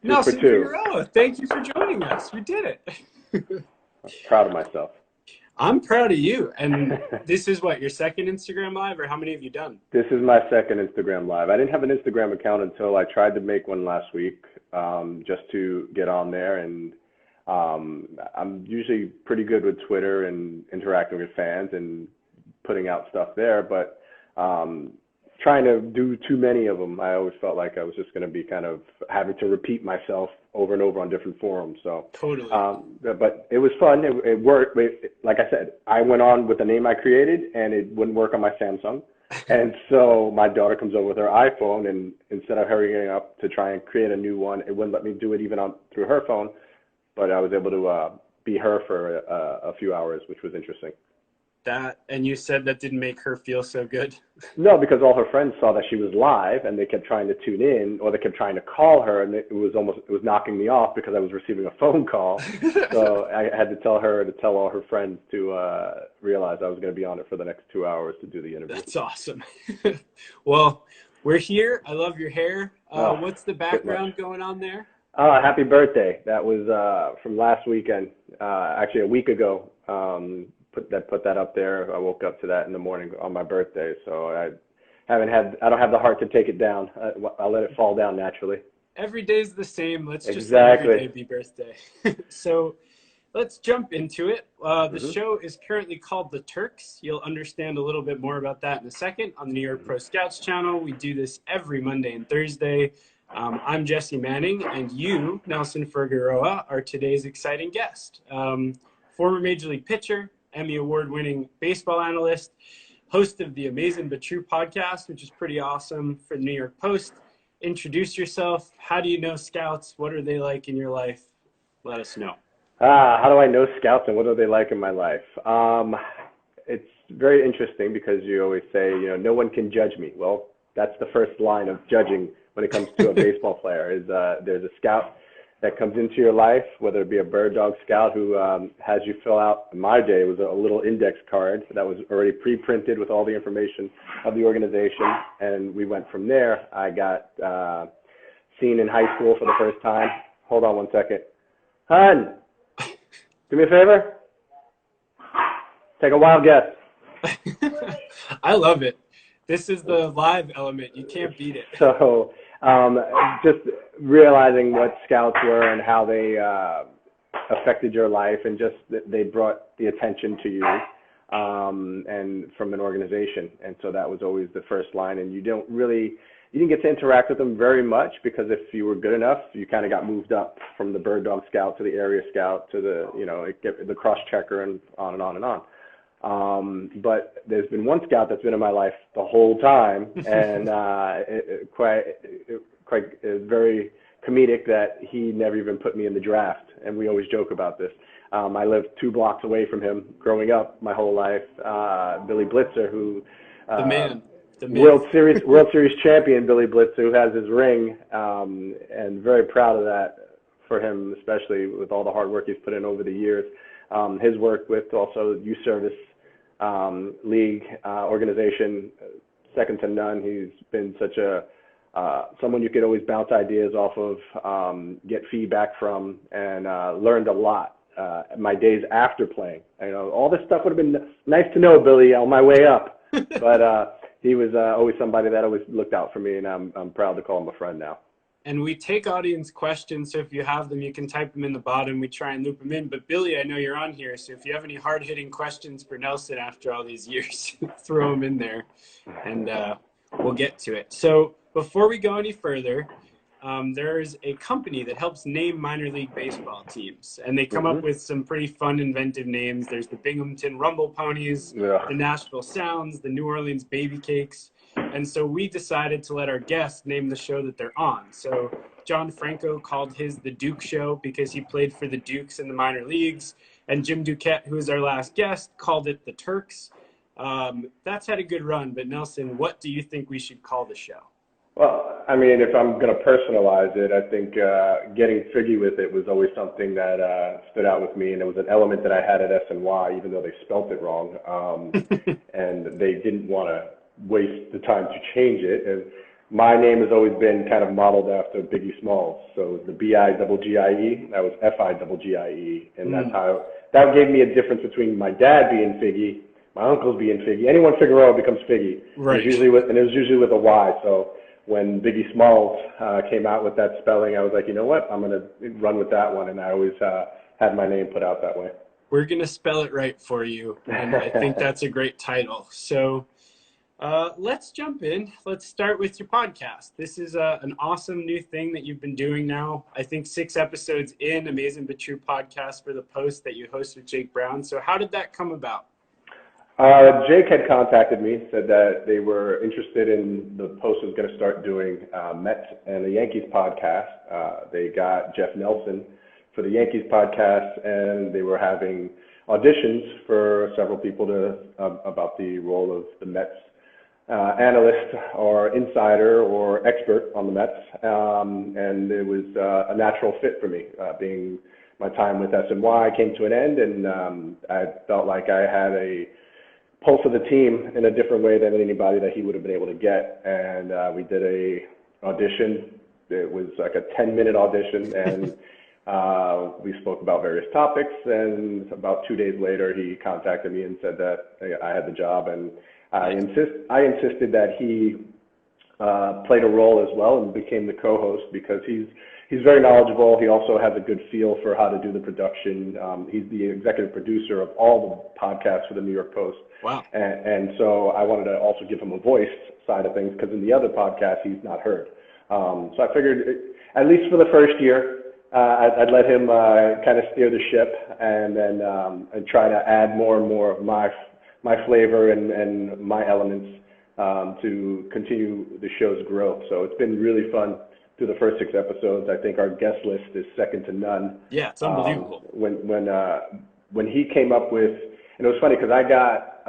Two for Nelson two. Figueroa, thank you for joining us. We did it. I'm proud of myself. I'm proud of you. And this is what, your second Instagram Live, or how many have you done? This is my second Instagram Live. I didn't have an Instagram account until I tried to make one last week, just to get on there. And I'm usually pretty good with Twitter and interacting with fans and putting out stuff there. But trying to do too many of them, I always felt like I was just going to be kind of having to repeat myself over and over on different forums. So Totally. but it was fun. It worked. Like I said, I went on with the name I created, and it wouldn't work on my Samsung. And so my daughter comes over with her iPhone, and instead of hurrying up to try and create a new one, it wouldn't let me do it even through her phone. But I was able to be her for a few hours, which was interesting. And you said that didn't make her feel so good? No, because all her friends saw that she was live, and they kept trying to tune in, or they kept trying to call her, and it was knocking me off because I was receiving a phone call. So I had to tell her to tell all her friends to realize I was going to be on it for the next 2 hours to do the interview. That's awesome. Well, we're here. I love your hair. What's the background going on there? Happy birthday. That was from last weekend, actually a week ago. Put that up there. I woke up to that in the morning on my birthday, so I don't have the heart to take it down. I'll let it fall down naturally. Every day's the same. Let's just exactly. let every day be birthday. So let's jump into it. The show is currently called The Turks. You'll understand a little bit more about that in a second on the New York Pro Scouts channel. We do this every Monday and Thursday. I'm Jesse Manning, and you, Nelson Figueroa, are today's exciting guest. Former Major League pitcher, Emmy award-winning baseball analyst, host of the Amazin But True podcast, which is pretty awesome, for the New York Post. Introduce yourself. How do you know scouts? What are they like in your life? Let us know. How do I know scouts, and what are they like in my life? It's very interesting because you always say, no one can judge me. Well, that's the first line of judging when it comes to a baseball player is there's a scout that comes into your life, whether it be a bird dog scout who has you fill out, in my day, it was a little index card that was already pre-printed with all the information of the organization, and we went from there. I got seen in high school for the first time. Hold on one second. Hun, do me a favor. Take a wild guess. I love it. This is the live element. You can't beat it. So just realizing what scouts were and how they affected your life, and just they brought the attention to you and from an organization. And so that was always the first line. And you didn't get to interact with them very much, because if you were good enough, you kind of got moved up from the bird dog scout to the area scout to the cross checker, and on and on and on. But there's been one scout that's been in my life the whole time, and quite very comedic that he never even put me in the draft. And we always joke about this. I lived 2 blocks away from him growing up my whole life. Billy Blitzer, who the man. World Series champion Billy Blitzer, who has his ring, and very proud of that for him, especially with all the hard work he's put in over the years. His work with also youth service league organization, second to none. He's been such a someone you could always bounce ideas off of, get feedback from, and learned a lot. My days after playing, all this stuff would have been nice to know, Billy, on my way up, but he was always somebody that always looked out for me, and I'm proud to call him a friend now. And we take audience questions, so if you have them, you can type them in the bottom. We try and loop them in. But Billy, I know you're on here, so if you have any hard-hitting questions for Nelson after all these years, throw them in there, and we'll get to it. So before we go any further, there's a company that helps name minor league baseball teams, and they come up with some pretty fun, inventive names. There's the Binghamton Rumble Ponies, the Nashville Sounds, the New Orleans Baby Cakes. And so we decided to let our guests name the show that they're on. So John Franco called his The Duke Show because he played for the Dukes in the minor leagues. And Jim Duquette, who is our last guest, called it The Turks. That's had a good run. But Nelson, what do you think we should call the show? Well, I mean, if I'm going to personalize it, I think getting Figgie with it was always something that stood out with me. And it was an element that I had at SNY, even though they spelt it wrong. And they didn't want to waste the time to change it. And my name has always been kind of modeled after Biggie Smalls. So the B-I-double-G-I-E, that was F-I-double-G-I-E. And that's how, that gave me a difference between my dad being Figgie, my uncles being Figgie. Anyone Figueroa becomes Figgie. Right. It was usually with a Y. So when Biggie Smalls came out with that spelling, I was like, you know what, I'm going to run with that one. And I always had my name put out that way. We're going to spell it right for you. And I think that's a great title. So let's jump in. Let's start with your podcast. This is an awesome new thing that you've been doing now. I think 6 episodes in, Amazin But True podcast for the Post that you host with Jake Brown. So how did that come about? Jake had contacted me, said that they were interested in the Post was going to start doing Mets and the Yankees podcast. They got Jeff Nelson for the Yankees podcast, and they were having auditions for several people about the role of the Mets analyst or insider or expert on the Mets, and it was a natural fit for me. Being my time with SNY came to an end, and I felt like I had a pulse of the team in a different way than anybody that he would have been able to get. And we did a audition. It was like a 10-minute audition, and we spoke about various topics. And about 2 days later, he contacted me and said that I had the job, and I insisted that he played a role as well and became the co-host because he's very knowledgeable. He also has a good feel for how to do the production. He's the executive producer of all the podcasts for the New York Post. Wow. And so I wanted to also give him a voice side of things because in the other podcasts, he's not heard. So I figured at least for the first year, I'd let him kind of steer the ship and then and try to add more and more of my flavor and my elements to continue the show's growth. So it's been really fun through the first 6 episodes. I think our guest list is second to none. Yeah, it's unbelievable. When he came up with, and it was funny because I got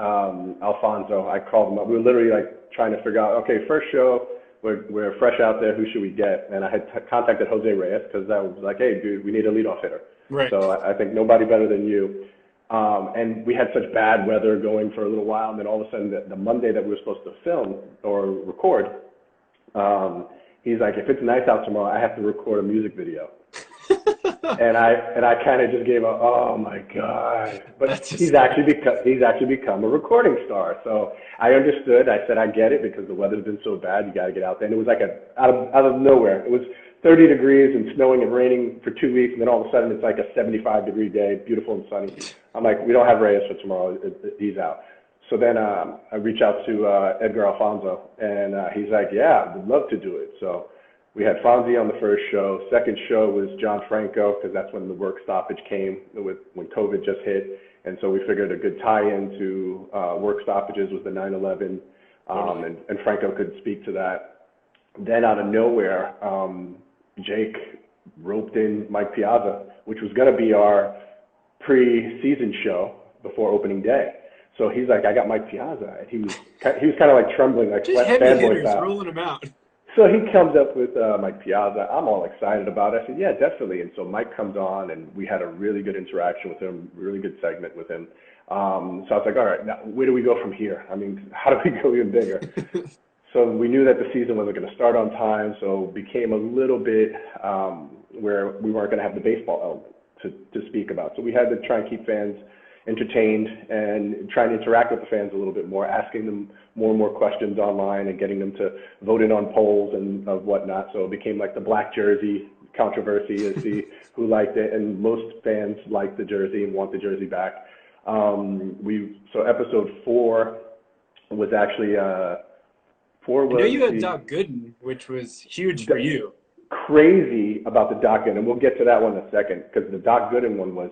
Alfonso, I called him up. We were literally like trying to figure out, okay, first show, we're fresh out there, who should we get? And I had contacted Jose Reyes because I was like, hey, dude, we need a leadoff hitter. Right. So I think nobody better than you. And we had such bad weather going for a little while, and then all of a sudden the Monday that we were supposed to film or record, he's like, if it's nice out tomorrow, I have to record a music video. and I kind of just gave a, oh my God. But he's actually become a recording star. So I understood. I said, I get it because the weather's been so bad. You got to get out there. And it was like out of nowhere. It was 30 degrees and snowing and raining for 2 weeks. And then all of a sudden it's like a 75-degree day, beautiful and sunny. I'm like, we don't have Reyes for tomorrow. He's out. So then I reach out to Edgar Alfonso, and he's like, yeah, I would love to do it. So we had Fonzie on the first show. Second show was John Franco, because that's when the work stoppage came, when COVID just hit. And so we figured a good tie-in to work stoppages was the 9/11, and Franco could speak to that. Then out of nowhere, Jake roped in Mike Piazza, which was going to be our pre-season show before opening day. So he's like, I got Mike Piazza. And he was kind of like trembling, like just heavy hitters rolling him out. So he comes up with Mike Piazza. I'm all excited about it. I said, yeah, definitely. And so Mike comes on, and we had a really good interaction with him, really good segment with him. So I was like, all right, now where do we go from here? I mean, how do we go even bigger? So we knew that the season wasn't going to start on time, so it became a little bit where we weren't going to have the baseball element to speak about. So we had to try and keep fans entertained and trying to interact with the fans a little bit more, asking them more and more questions online and getting them to vote in on polls and whatnot. So it became like the black jersey controversy to see who liked it, and most fans liked the jersey and want the jersey back. So episode 4 was actually I know you had Doc Gooden, which was huge for you. Crazy about the Doc Gooden, and we'll get to that one in a second, because the Doc Gooden one was,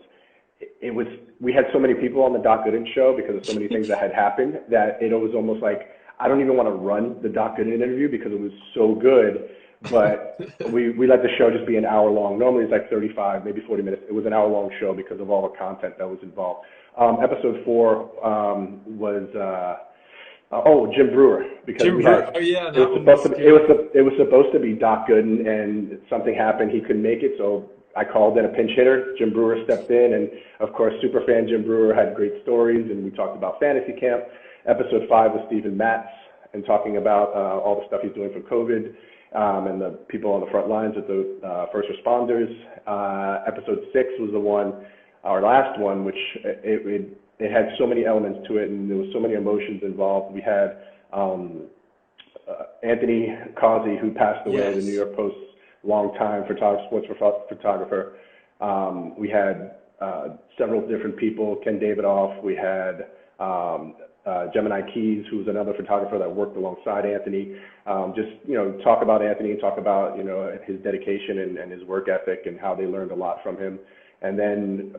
we had so many people on the Doc Gooden show because of so many things that had happened that it was almost like, I don't even want to run the Doc Gooden interview because it was so good, but we let the show just be an hour long. Normally it's like 35, maybe 40 minutes. It was an hour long show because of all the content that was involved. Episode 4 was Jim Brewer, because Jim Brewer. Oh yeah, it was supposed to be Doc Gooden, and something happened. He couldn't make it, so I called in a pinch hitter. Jim Brewer stepped in, and of course, superfan Jim Brewer had great stories, and we talked about fantasy camp. Episode 5 was Steven Matz, and talking about all the stuff he's doing for COVID and the people on the front lines with the first responders. Episode 6 was the one, our last one, which it had so many elements to it, and there was so many emotions involved. We had Anthony Causey, who passed away, Yes. the New York Post's longtime sports photographer. We had several different people, Ken Davidoff. We had Gemini Keys, who's another photographer that worked alongside Anthony. Just, talk about Anthony, talk about, his dedication and his work ethic and how they learned a lot from him. And then,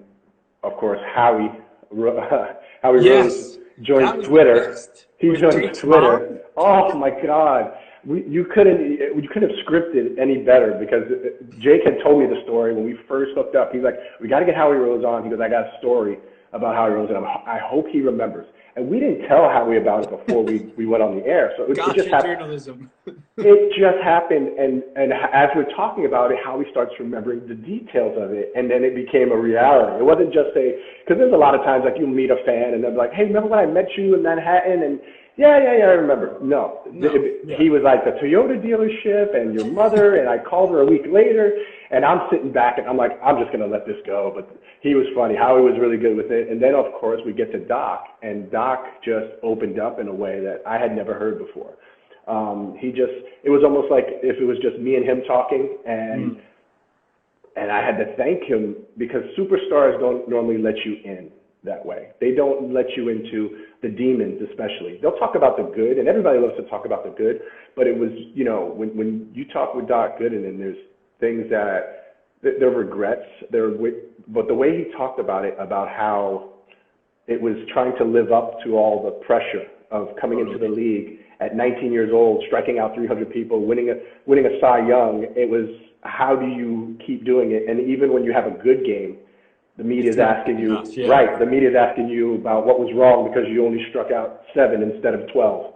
of course, Howie Rose joined Twitter. He joined Twitter. Oh my God. You couldn't have scripted any better, because Jake had told me the story when we first hooked up. He's like, we got to get Howie Rose on. He goes, I got a story about Howie Rose, and I hope he remembers. And we didn't tell Howie about it before we went on the air. So it just happened. Journalism. It just happened, and as we're talking about it, Howie starts remembering the details of it, and then it became a reality. It wasn't just because there's a lot of times like you meet a fan and they're like, hey, remember when I met you in Manhattan? And yeah, I remember. No. He was like the Toyota dealership and your mother, and I called her a week later, and I'm sitting back and I'm like, I'm just going to let this go. But he was funny. Howie was really good with it. And then, of course, we get to Doc, and Doc just opened up in a way that I had never heard before. It was almost like if it was just me and him talking, and I had to thank him, because superstars don't normally let you in that way. They don't let you into the demons, especially. They'll talk about the good, and everybody loves to talk about the good, but it was, when you talk with Doc Gooden, and there's things that there are regrets, but the way he talked about it, about how it was trying to live up to all the pressure of coming into the league at 19 years old, striking out 300 people, winning a Cy Young. It was, how do you keep doing it? And even when you have a good game, the media's asking you, right, the media's asking you about what was wrong because you only struck out 7 instead of 12.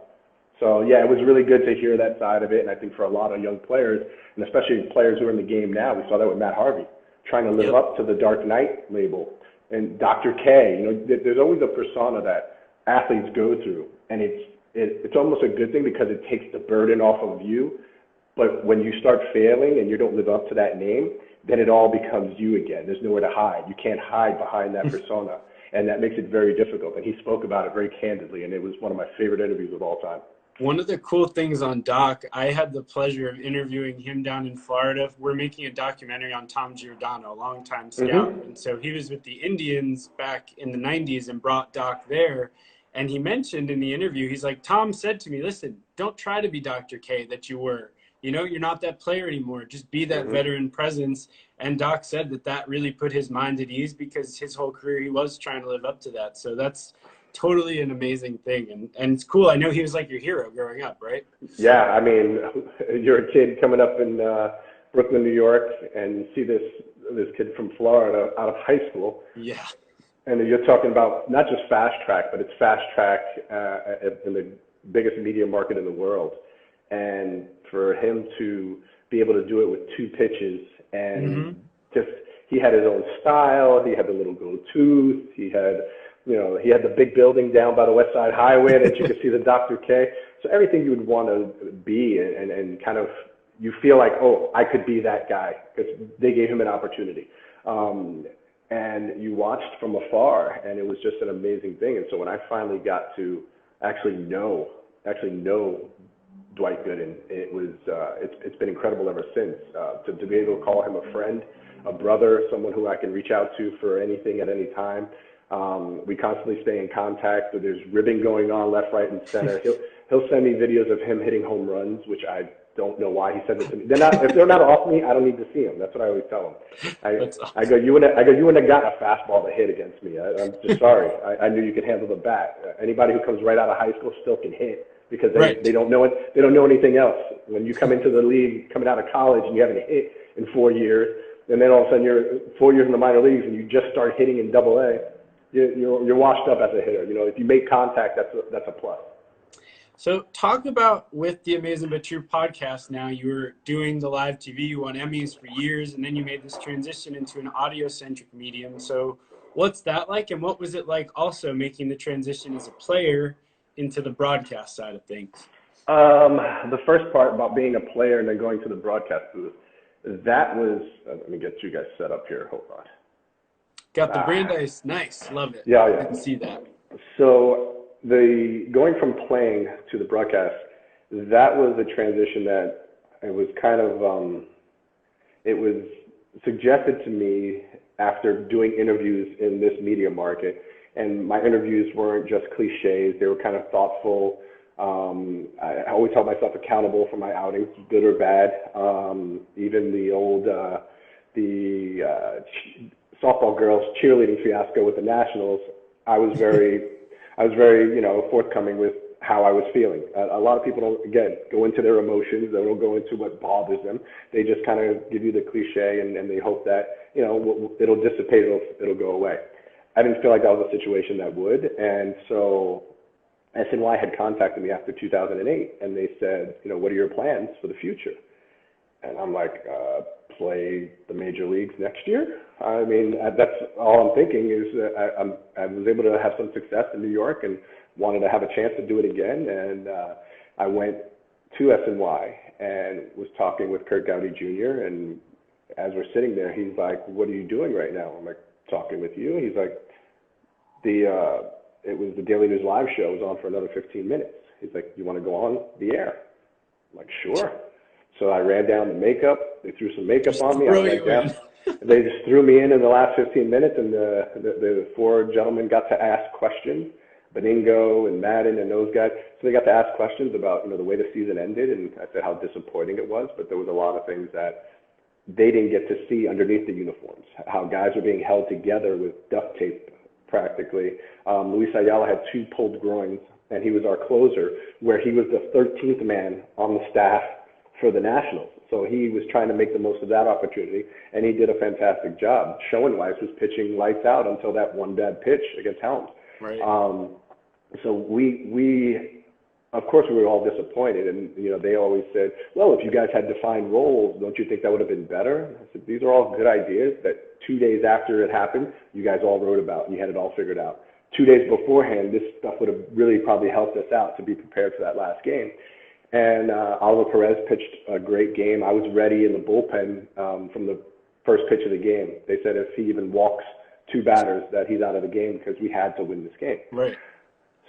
So, yeah, it was really good to hear that side of it. And I think for a lot of young players, and especially players who are in the game now, we saw that with Matt Harvey, trying to live up to the Dark Knight label. And Dr. K, there's always a persona that athletes go through. And it's almost a good thing, because it takes the burden off of you. But when you start failing and you don't live up to that name, then it all becomes you again. There's nowhere to hide. You can't hide behind that persona. And that makes it very difficult. And he spoke about it very candidly, and it was one of my favorite interviews of all time. One of the cool things on Doc, I had the pleasure of interviewing him down in Florida. We're making a documentary on Tom Giordano, a longtime scout. And so he was with the Indians back in the 90s and brought Doc there. And he mentioned in the interview, he's like, Tom said to me, listen, don't try to be Dr. K that you were. You're not that player anymore. Just be that veteran presence. And Doc said that really put his mind at ease, because his whole career he was trying to live up to that. So that's totally an amazing thing. And it's cool. I know he was like your hero growing up, right? Yeah, I mean, you're a kid coming up in Brooklyn, New York, and you see this kid from Florida out of high school. Yeah. And you're talking about not just fast track, but it's fast track in the biggest media market in the world. And for him to be able to do it with 2 pitches, and just, he had his own style. He had the little gold tooth. He had the big building down by the West Side Highway that you could see the Dr. K. So everything you would want to be, and kind of, you feel like, oh, I could be that guy, because they gave him an opportunity. And you watched from afar, and it was just an amazing thing. And so when I finally got to actually know Dwight Gooden, it's been incredible ever since. To be able to call him a friend, a brother, someone who I can reach out to for anything at any time. We constantly stay in contact. So there's ribbing going on left, right, and center. He'll send me videos of him hitting home runs, which I don't know why he sends it to me. If they're not off me, I don't need to see them. That's what I always tell him. Awesome. I go, you wouldn't have gotten a fastball to hit against me. I'm just sorry. I knew you could handle the bat. Anybody who comes right out of high school still can hit, because they don't know it. They don't know anything else. When you come into the league, coming out of college, and you haven't hit in 4 years, and then all of a sudden you're 4 years in the minor leagues and you just start hitting in Double-A, you're washed up as a hitter. If you make contact, that's a plus. So talk about, with the Amazin But True podcast now, you were doing the live TV, you won Emmys for years, and then you made this transition into an audio-centric medium. So what's that like, and what was it like also making the transition as a player into the broadcast side of things? The first part about being a player and then going to the broadcast booth, that was, let me get you guys set up here. Hold on. Got the Brandeis. Nice. Love it. Yeah, yeah. Didn't see that. So the going from playing to the broadcast, that was a transition that it was kind of, it was suggested to me after doing interviews in this media market. And my interviews weren't just cliches. They were kind of thoughtful. I always held myself accountable for my outings, good or bad. Even the old, softball girls cheerleading fiasco with the Nationals, I was very, forthcoming with how I was feeling. A lot of people don't, again, go into their emotions. They don't go into what bothers them. They just kind of give you the cliche and they hope that, it'll dissipate, it'll go away. I didn't feel like that was a situation that would. And so SNY had contacted me after 2008 and they said, what are your plans for the future? And I'm like, play the major leagues next year. I mean, that's all I'm thinking is I was able to have some success in New York and wanted to have a chance to do it again. And I went to SNY and was talking with Kurt Gowdy Jr. And as we're sitting there, he's like, what are you doing right now? I'm like, talking with you. He's like, it was the Daily News Live show. It was on for another 15 minutes. He's like, you want to go on the air? I'm like, sure. So I ran down the makeup. They threw some makeup on me. I went down. They just threw me in the last 15 minutes, and the four gentlemen got to ask questions, Beningo and Madden and those guys. So they got to ask questions about the way the season ended, and I said how disappointing it was. But there was a lot of things that they didn't get to see underneath the uniforms, how guys were being held together with duct tape practically. Luis Ayala had 2 pulled groins, and he was our closer, where he was the 13th man on the staff for the Nationals. So he was trying to make the most of that opportunity, and he did a fantastic job. Schoenweiss was pitching lights out until that one bad pitch against Helms. Right. So we, of course, we were all disappointed, and they always said, well, if you guys had defined roles, don't you think that would have been better? I said, these are all good ideas that 2 days after it happened, you guys all wrote about, and you had it all figured out. 2 days beforehand, this stuff would have really probably helped us out to be prepared for that last game. And Oliver Perez pitched a great game. I was ready in the bullpen from the first pitch of the game. They said if he even walks 2 batters, that he's out of the game because we had to win this game. Right.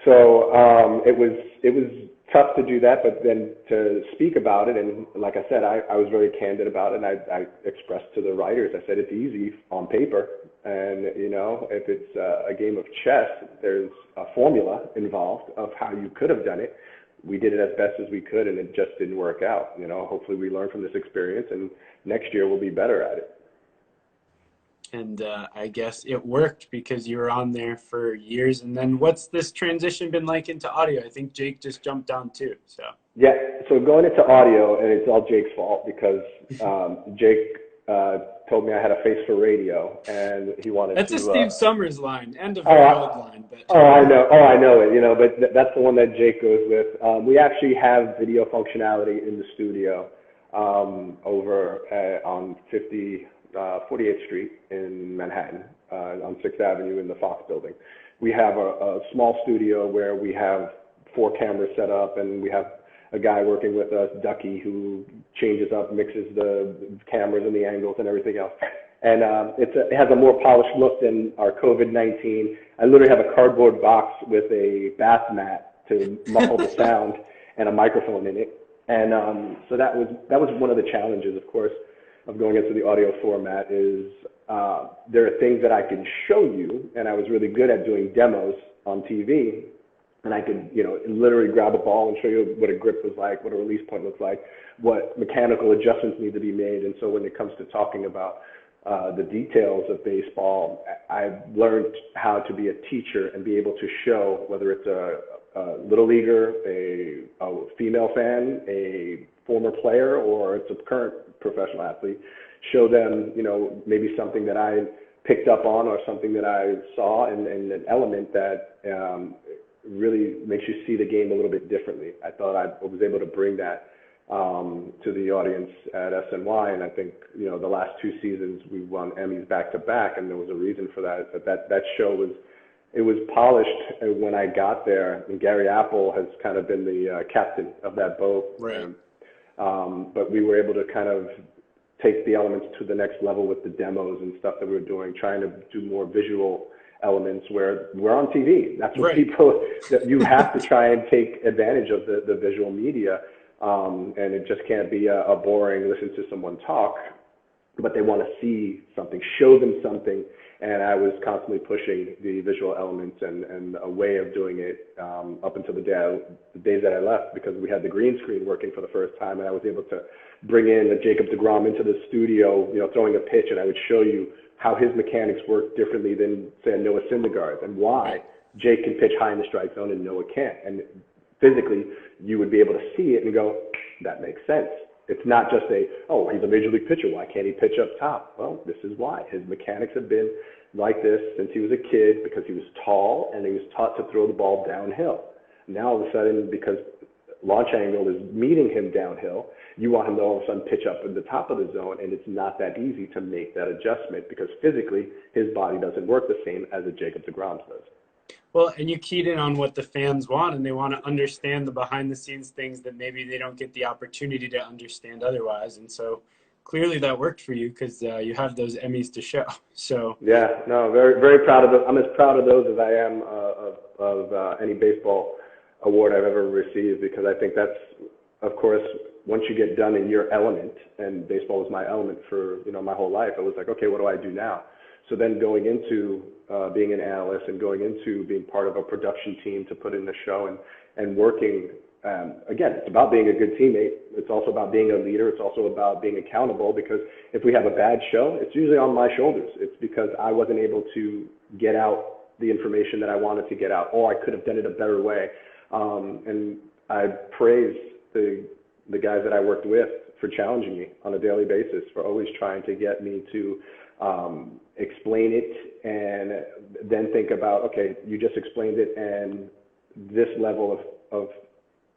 So it was tough to do that, but then to speak about it, and like I said, I was very candid about it, and I expressed to the writers, I said it's easy on paper, and if it's a game of chess, there's a formula involved of how you could have done it. We did it as best as we could, and it just didn't work out. Hopefully we learn from this experience, and next year we'll be better at it. And I guess it worked because you were on there for years. And then what's this transition been like into audio? I think Jake just jumped on too. So yeah, so going into audio, and it's all Jake's fault because Jake told me I had a face for radio, and he wanted that's to. That's a Steve Summers line and a very old line. But I know it. But that's the one that Jake goes with. We actually have video functionality in the studio over on 48th Street in Manhattan, on 6th Avenue in the Fox building. We have a small studio where we have 4 cameras set up, and we have a guy working with us, Ducky, who changes up, mixes the cameras and the angles and everything else. And it has a more polished look than our COVID-19. I literally have a cardboard box with a bath mat to muffle the sound and a microphone in it. And so that was one of the challenges, of course, of going into the audio format is there are things that I can show you, and I was really good at doing demos on TV, and I could, literally grab a ball and show you what a grip was like, what a release point looks like, what mechanical adjustments need to be made. And so when it comes to talking about the details of baseball, I've learned how to be a teacher and be able to show whether it's a little leaguer, a female fan, a former player, or it's a current professional athlete, show them, maybe something that I picked up on or something that I saw and an element that really makes you see the game a little bit differently. I thought I was able to bring that to the audience at SNY, and I think, the last 2 seasons we won Emmys back to back, and there was a reason for that. That show was it was polished when I got there. And Gary Apple has kind of been the captain of that boat. Right. But we were able to kind of take the elements to the next level with the demos and stuff that we were doing, trying to do more visual elements where we're on TV. That's what people, you have to try and take advantage of the visual media. And it just can't be a boring listen to someone talk, but they want to see something, show them something. And I was constantly pushing the visual elements and a way of doing it up until the days that I left, because we had the green screen working for the first time, and I was able to bring in a Jacob deGrom into the studio, you know, throwing a pitch, and I would show you how his mechanics work differently than, say, a Noah Syndergaard, and why Jake can pitch high in the strike zone and Noah can't. And physically, you would be able to see it and go, that makes sense. It's not just oh, he's a major league pitcher, why can't he pitch up top? Well, this is why. His mechanics have been like this since he was a kid, because he was tall and he was taught to throw the ball downhill. Now, all of a sudden, because launch angle is meeting him downhill, you want him to all of a sudden pitch up at the top of the zone, and it's not that easy to make that adjustment because physically his body doesn't work the same as a Jacob deGrom does. Well, and you keyed in on what the fans want, and they want to understand the behind-the-scenes things that maybe they don't get the opportunity to understand otherwise. And so clearly that worked for you, because you have those Emmys to show. So yeah, no, very, very proud of them. I'm as proud of those as I am of any baseball award I've ever received, because I think that's, of course, once you get done in your element, and baseball was my element for, you know, my whole life, I was like, okay, what do I do now? So then going into being an analyst and going into being part of a production team to put in the show and working, again, it's about being a good teammate. It's also about being a leader. It's also about being accountable, because if we have a bad show, it's usually on my shoulders. It's because I wasn't able to get out the information that I wanted to get out, or I could have done it a better way. And I praise the guys that I worked with for challenging me on a daily basis, for always trying to get me to explain it and then think about, okay, you just explained it and this level of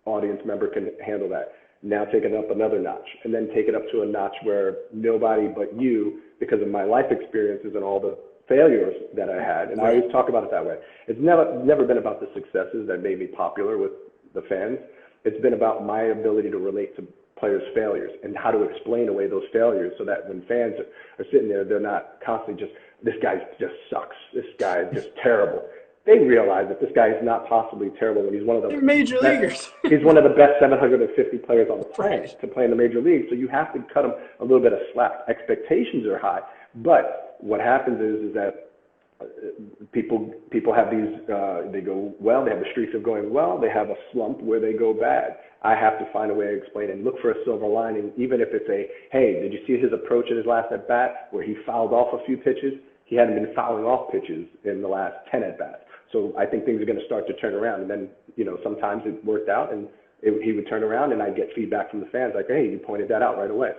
audience member can handle that. Now take it up another notch, and then take it up to a notch where nobody but you, because of my life experiences and all the failures that I had, and I always talk about it that way. It's never been about the successes that made me popular with the fans. It's been about my ability to relate to players' failures and how to explain away those failures, so that when fans are sitting there, they're not constantly just, this guy just sucks, this guy is just terrible. They realize that this guy is not possibly terrible when he's one of the major leaguers. He's one of the best 750 players on the planet to play in the major league. So you have to cut him a little bit of slack. Expectations are high, but what happens is that people have these, they go well, they have a streak of going well, they have a slump where they go bad. I have to find a way to explain and look for a silver lining, even if it's hey, did you see his approach in his last at-bat where he fouled off a few pitches? He hadn't been fouling off pitches in the last 10 at-bats. So I think things are going to start to turn around. And then, you know, sometimes it worked out and he would turn around and I'd get feedback from the fans like, hey, you pointed that out right away.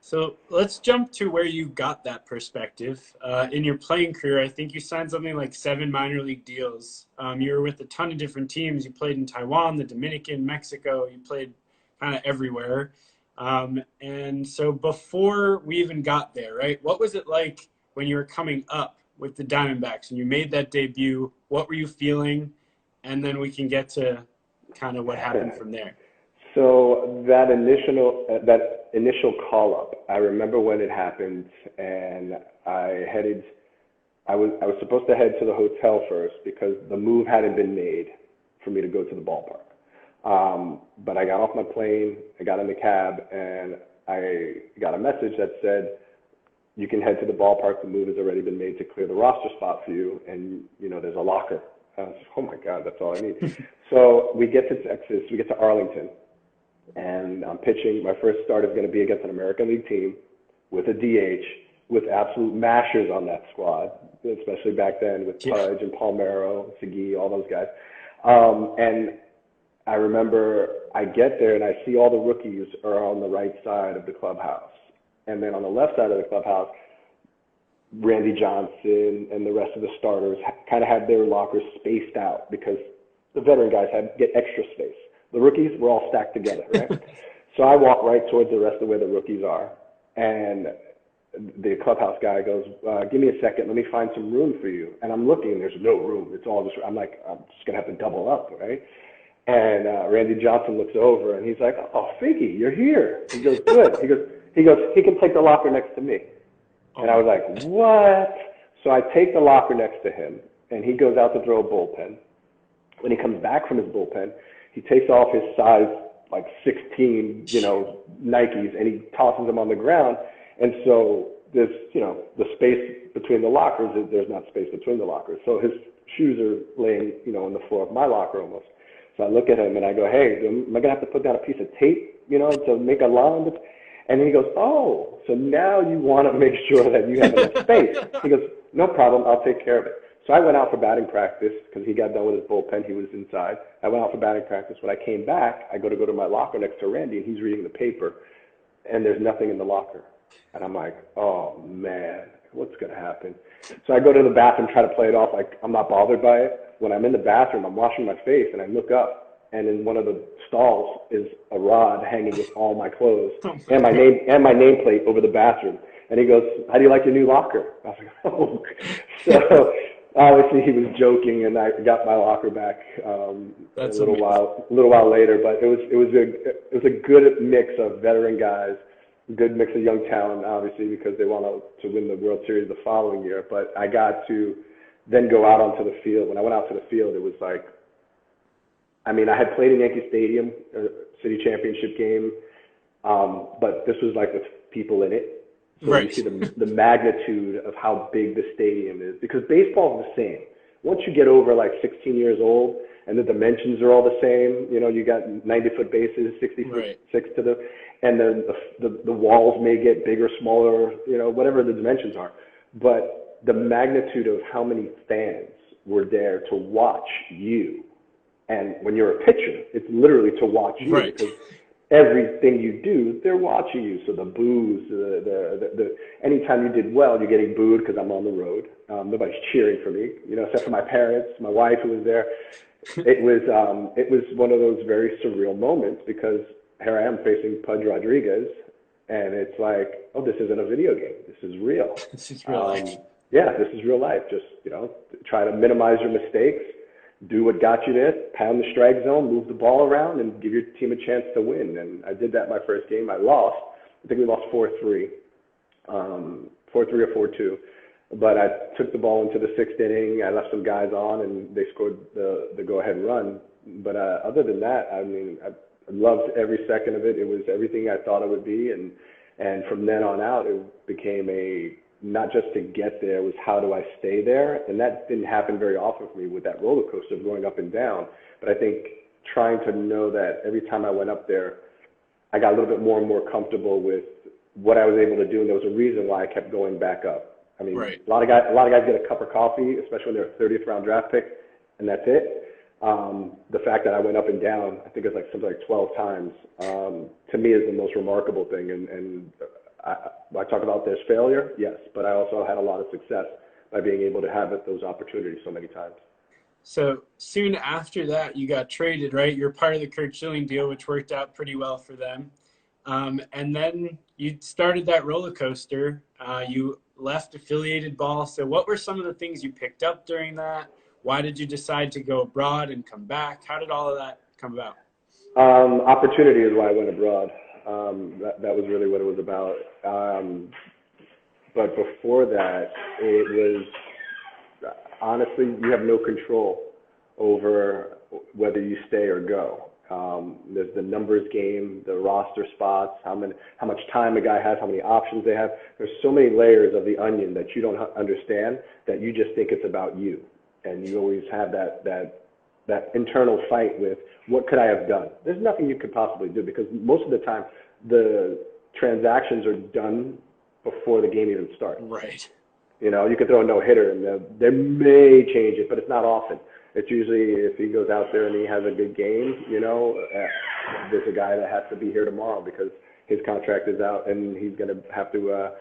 So let's jump to where you got that perspective. In your playing career, I think you signed something like 7 minor league deals. You were with a ton of different teams. You played in Taiwan, the Dominican, Mexico. You played kind of everywhere. And so before we even got there, right, what was it like when you were coming up with the Diamondbacks and you made that debut? What were you feeling? And then we can get to kind of what happened from there. So that initial call up, I remember when it happened, and I was supposed to head to the hotel first because the move hadn't been made for me to go to the ballpark. But I got off my plane, I got in the cab, and I got a message that said, you can head to the ballpark. The move has already been made to clear the roster spot for you, and you know there's a locker. I was like, oh my God, that's all I need. So we get to Texas, we get to Arlington, and I'm pitching. My first start is going to be against an American League team with a DH, with absolute mashers on that squad, especially back then with Pudge and Palmeiro, Figgie, all those guys. And I remember I get there and I see all the rookies are on the right side of the clubhouse. And then on the left side of the clubhouse, Randy Johnson and the rest of the starters kind of had their lockers spaced out because the veteran guys get extra space. The rookies were all stacked together, right? So I walk right towards the rest of where the rookies are. And the clubhouse guy goes, give me a second, let me find some room for you. And I'm looking, and there's no room. It's all just, I'm like, I'm just going to have to double up, right? And Randy Johnson looks over, and he's like, oh, Figgie, you're here. He goes, good. He goes, he can take the locker next to me. And I was like, what? So I take the locker next to him, and he goes out to throw a bullpen. When he comes back from his bullpen, he takes off his size, like 16, Nikes, and he tosses them on the ground. And so there's, the space between the lockers, there's not space between the lockers. So his shoes are laying, on the floor of my locker almost. So I look at him and I go, hey, am I going to have to put down a piece of tape, to make a line? And then he goes, oh, so now you want to make sure that you have enough space. He goes, no problem, I'll take care of it. So I went out for batting practice because he got done with his bullpen. He was inside. I went out for batting practice. When I came back, I go to my locker next to Randy, and he's reading the paper, and there's nothing in the locker. And I'm like, oh, man, what's going to happen? So I go to the bathroom, try to play it off like I'm not bothered by it. When I'm in the bathroom, I'm washing my face, and I look up, and in one of the stalls is a rod hanging with all my clothes and my nameplate over the bathroom. And he goes, how do you like your new locker? I was like, oh. So obviously he was joking, and I got my locker back a little while later. But it was a good mix of veteran guys, good mix of young talent, obviously, because they want to win the World Series the following year. But I got to then go out onto the field. When I went out to the field, it was like, I had played in Yankee Stadium, city championship game, but this was like with people in it. So right. You see the magnitude of how big the stadium is, because baseball is the same. Once you get over like 16 years old and the dimensions are all the same, you got 90-foot bases, 60-foot right. six to the, and then the walls may get bigger, smaller, whatever the dimensions are. But the magnitude of how many fans were there to watch you. And when you're a pitcher, it's literally to watch you. Right. Because everything you do, they're watching you. So the boos, anytime you did well, you're getting booed because I'm on the road. Nobody's cheering for me, except for my parents, my wife who was there. It was one of those very surreal moments, because here I am facing Pudge Rodriguez, and it's like, oh, this isn't a video game. This is real. This is real life. Yeah, this is real life. Just, try to minimize your mistakes. Do what got you there, pound the strike zone, move the ball around, and give your team a chance to win. And I did that my first game. I lost. I think we lost 4-3, 4-3 or 4-2. But I took the ball into the sixth inning. I left some guys on, and they scored the go-ahead run. But other than that, I loved every second of it. It was everything I thought it would be. And from then on out, it became not just to get there, was how do I stay there? And that didn't happen very often for me with that roller coaster of going up and down. But I think trying to know that every time I went up there, I got a little bit more and more comfortable with what I was able to do. And there was a reason why I kept going back up. Right. A lot of guys get a cup of coffee, especially when they're a 30th round draft pick, and that's it. The fact that I went up and down, I think it's like something like 12 times, to me is the most remarkable thing. And I talk about there's failure, yes, but I also had a lot of success by being able to have those opportunities so many times. So soon after that, you got traded, right? You're part of the Kurt Schilling deal, which worked out pretty well for them. And then you started that roller coaster. You left affiliated ball. So what were some of the things you picked up during that? Why did you decide to go abroad and come back? How did all of that come about? Opportunity is why I went abroad. That was really what it was about. But before that, it was, honestly, you have no control over whether you stay or go. There's the numbers game, the roster spots, how much time a guy has, how many options they have. There's so many layers of the onion that you don't understand, that you just think it's about you. And you always have that internal fight with, what could I have done? There's nothing you could possibly do, because most of the time the transactions are done before the game even starts. Right. You could throw a no-hitter and they may change it, but it's not often. It's usually if he goes out there and he has a good game, there's a guy that has to be here tomorrow because his contract is out and he's going to have to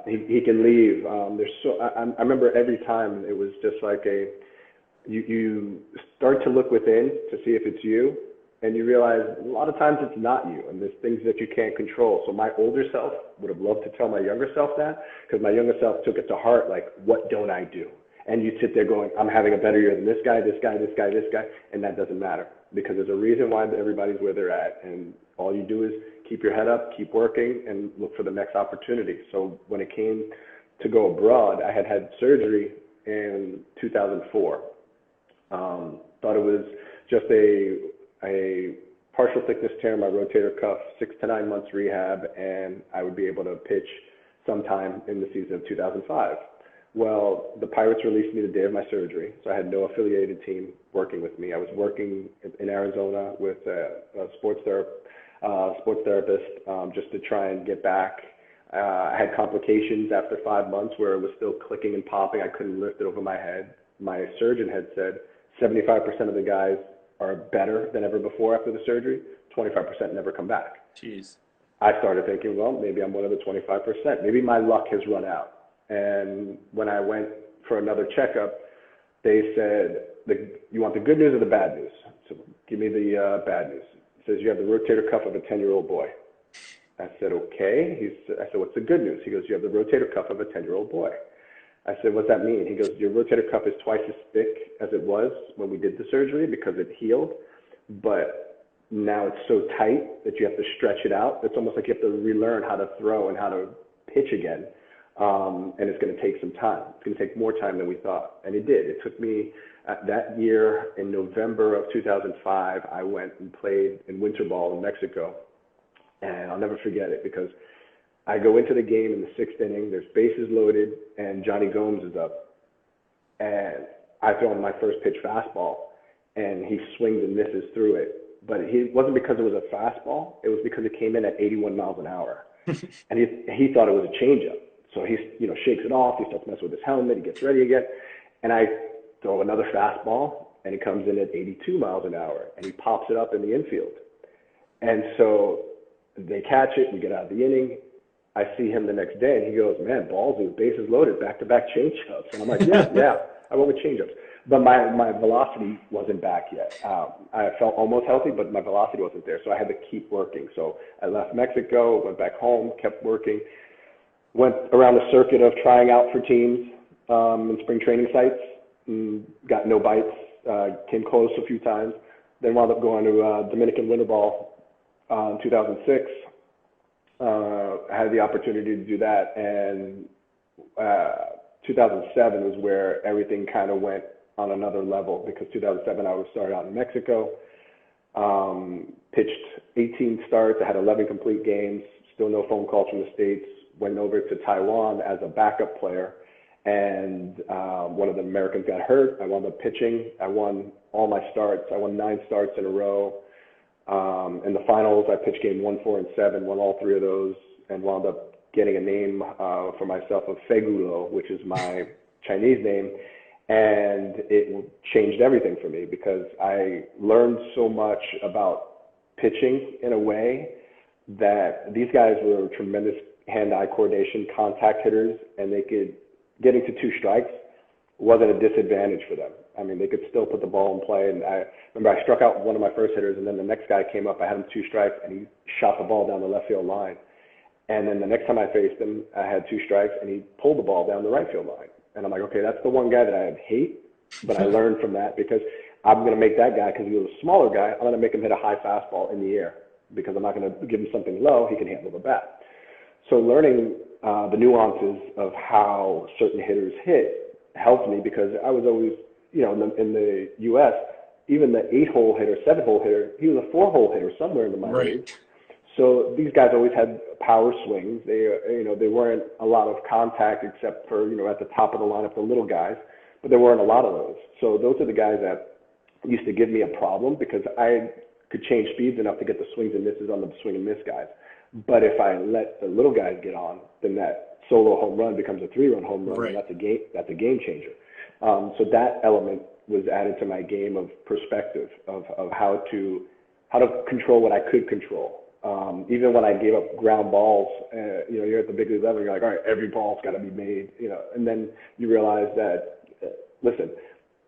he can leave. I remember every time it was just like you start to look within to see if it's you, and you realize a lot of times it's not you, and there's things that you can't control. So my older self would have loved to tell my younger self that, because my younger self took it to heart, like, what don't I do? And you sit there going, I'm having a better year than this guy, this guy, this guy, this guy, and that doesn't matter, because there's a reason why everybody's where they're at, and all you do is keep your head up, keep working, and look for the next opportunity. So when it came to go abroad, I had surgery in 2004. Thought it was just a partial thickness tear in my rotator cuff, 6 to 9 months rehab, and I would be able to pitch sometime in the season of 2005. Well, the Pirates released me the day of my surgery, so I had no affiliated team working with me. I was working in Arizona with a sports therapist, just to try and get back. I had complications after 5 months where it was still clicking and popping. I couldn't lift it over my head. My surgeon had said 75% of the guys are better than ever before after the surgery. 25% never come back. Jeez. I started thinking, well, maybe I'm one of the 25%. Maybe my luck has run out. And when I went for another checkup, they said, you want the good news or the bad news? So give me the bad news. It says you have the rotator cuff of a 10-year-old boy. I said, okay. I said, what's the good news? He goes, you have the rotator cuff of a 10-year-old boy. I said, what's that mean? He goes, your rotator cuff is twice as thick as it was when we did the surgery because it healed, but now it's so tight that you have to stretch it out. It's almost like you have to relearn how to throw and how to pitch again, and it's going to take some time. It's going to take more time than we thought, and it did. It took me that year in November of 2005, I went and played in winter ball in Mexico, and I'll never forget it because I go into the game in the 6th inning, there's bases loaded, and Johnny Gomes is up. And I throw him my first pitch fastball, and he swings and misses through it. But it wasn't because it was a fastball, it was because it came in at 81 miles an hour. And he thought it was a changeup. So he shakes it off, he starts messing with his helmet, he gets ready again. And I throw another fastball, and he comes in at 82 miles an hour, and he pops it up in the infield. And so they catch it, we get out of the inning. I see him the next day, and he goes, man, ballsy, bases loaded, back-to-back changeups. And I'm like, yeah, I went with changeups. But my velocity wasn't back yet. I felt almost healthy, but my velocity wasn't there, so I had to keep working. So I left Mexico, went back home, kept working, went around the circuit of trying out for teams in spring training sites, got no bites, came close a few times, then wound up going to Dominican Winter Ball in 2006. I had the opportunity to do that, and 2007 was where everything kind of went on another level, because 2007 I was started out in Mexico, pitched 18 starts, I had 11 complete games, still no phone calls from the States, went over to Taiwan as a backup player, and one of the Americans got hurt. I wound up pitching. I won all my starts. I won 9 starts in a row. In the finals, I pitched game 1, 4, and 7, won all 3 of those, and wound up getting a name for myself of Figueroa, which is my Chinese name. And it changed everything for me because I learned so much about pitching in a way that these guys were tremendous hand-eye coordination, contact hitters, and they could, getting to 2 strikes wasn't a disadvantage for them. I mean, they could still put the ball in play. And I remember I struck out one of my first hitters, and then the next guy came up. I had him 2 strikes, and he shot the ball down the left field line. And then the next time I faced him, I had 2 strikes, and he pulled the ball down the right field line. And I'm like, okay, that's the one guy that I hate, but I learned from that because I'm going to make that guy, because he was a smaller guy, I'm going to make him hit a high fastball in the air because I'm not going to give him something low. He can handle the bat. So learning the nuances of how certain hitters hit helped me, because I was always, in the U.S., even the 8-hole hitter, 7-hole hitter, he was a 4-hole hitter somewhere in the minor leagues. So these guys always had power swings. They weren't a lot of contact except for, at the top of the lineup, the little guys, but there weren't a lot of those. So those are the guys that used to give me a problem because I could change speeds enough to get the swings and misses on the swing and miss guys. But if I let the little guys get on, then that solo home run becomes a 3-run home run, and that's a game changer. So that element was added to my game of perspective of how to control what I could control. Even when I gave up ground balls, you're at the big league level, you're like, all right, every ball's got to be made, and then you realize that, listen,